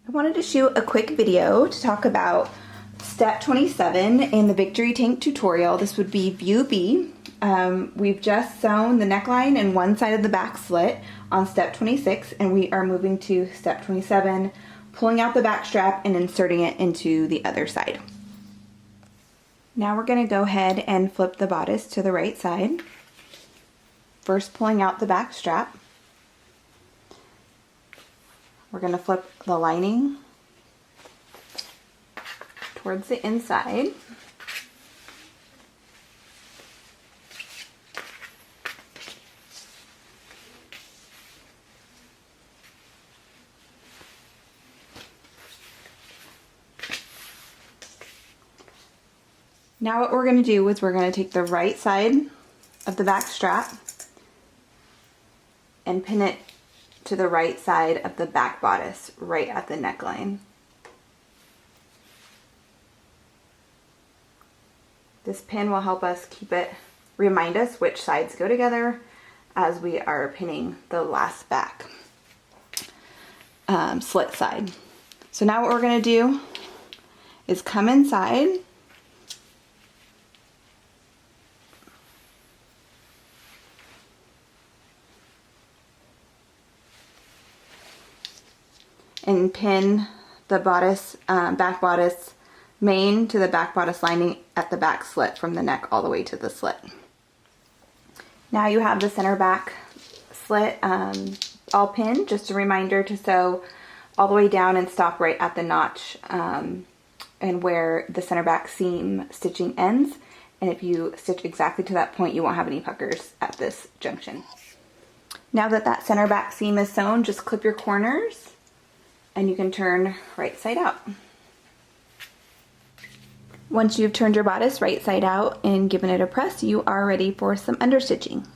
I wanted to shoot a quick video to talk about step 27 in the Victory Tank tutorial. This would be view B. We've just sewn the neckline and one side of the back slit on step 26, and we are moving to step 27, pulling out the back strap and inserting it into the other side. Now we're going to go ahead and flip the bodice to the right side. First pulling out the back strap. We're going to flip the lining towards the inside. Now what we're going to do is we're going to take the right side of the back strap and pin it to the right side of the back bodice, right at the neckline. This pin will help us remind us which sides go together as we are pinning the last back slit side. So now what we're going to do is come inside and pin the bodice, back bodice main to the back bodice lining at the back slit from the neck all the way to the slit. Now you have the center back slit all pinned. Just a reminder to sew all the way down and stop right at the notch and where the center back seam stitching ends. And if you stitch exactly to that point, you won't have any puckers at this junction. Now that that center back seam is sewn, just clip your corners and you can turn right side out. Once you've turned your bodice right side out and given it a press, you are ready for some understitching.